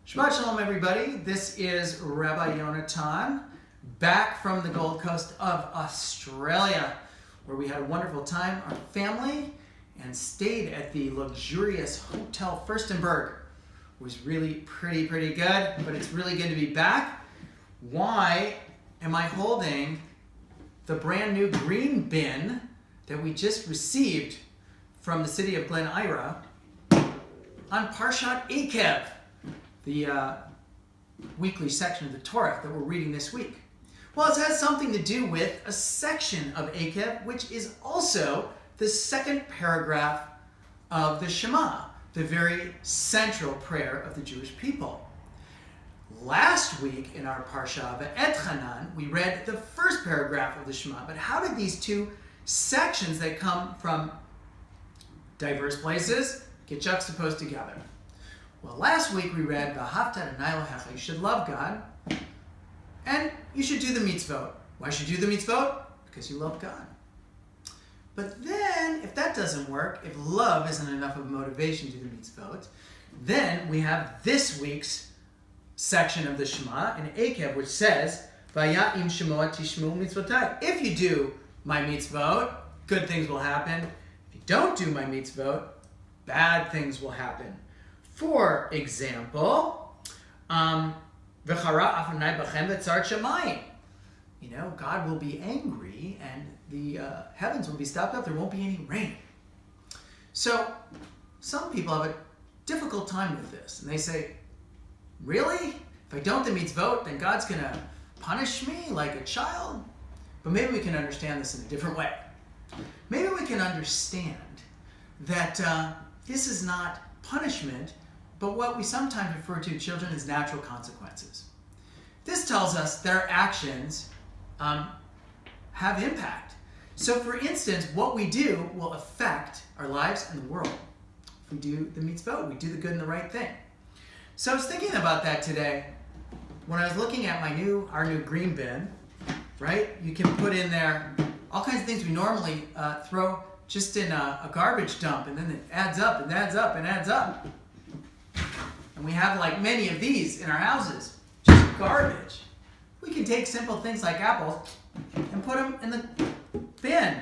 Shabbat Shalom, everybody. This is Rabbi Yonatan, back from the Gold Coast of Australia, where we had a wonderful time, our family, and stayed at the luxurious Hotel Furstenberg. It was really pretty good, but it's really good to be back. Why am I holding the brand new green bin that we just received from the city of Glen Ira on Parshat Ekev, the weekly section of the Torah that we're reading this week? Well, it has something to do with a section of Ekev, which is also the second paragraph of the Shema, the very central prayer of the Jewish people. Last week in our Parsha V'et Hanan, we read the first paragraph of the Shema. But how did these two sections that come from diverse places get juxtaposed together? Well, last week we read V'ahavta Adonai Elohecha, you should love God, and you should do the mitzvot. Why should you do the mitzvot? Because you love God. But then, if that doesn't work, if love isn't enough of a motivation to do the mitzvot, then we have this week's section of the Shema in Ekev, which says, Vaya'im shemoah tishmeu mitzvotai. If you do my mitzvot, good things will happen. If you don't do my mitzvot, bad things will happen. For example, V'chara afanai b'chem v'tzar shamayim. You know, God will be angry and the heavens will be stopped up. There won't be any rain. So, some people have a difficult time with this. And they say, really? If I don't do mitzvot, then God's going to punish me like a child? But maybe we can understand this in a different way. Maybe we can understand that this is not punishment, but what we sometimes refer to children as natural consequences. This tells us that our actions have impact. So for instance, what we do will affect our lives and the world. If we do the mitzvot, we do the good and the right thing. So I was thinking about that today when I was looking at our new green bin, right? You can put in there all kinds of things we normally throw just in a garbage dump, and then it adds up and adds up and adds up. And we have like many of these in our houses, just garbage. We can take simple things like apples and put them in the bin,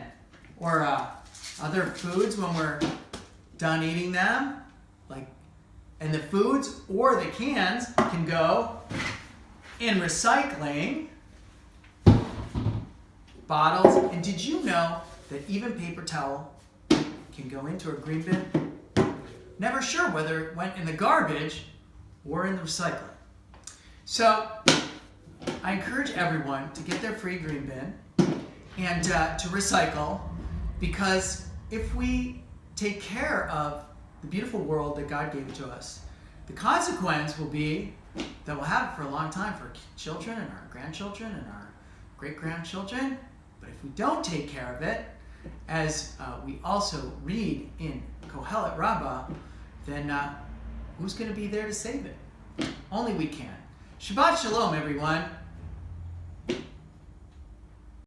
or other foods when we're done eating them, and the foods or the cans can go in recycling. Bottles, and did you know that even paper towel can go into a green bin? Never sure whether it went in the garbage or in the recycling. So I encourage everyone to get their free green bin and to recycle, because if we take care of the beautiful world that God gave to us, the consequence will be that we'll have it for a long time for children and our grandchildren and our great-grandchildren. But if we don't take care of it, as we also read in Kohelet Rabbah, then who's going to be there to save it? Only we can. Shabbat Shalom, everyone.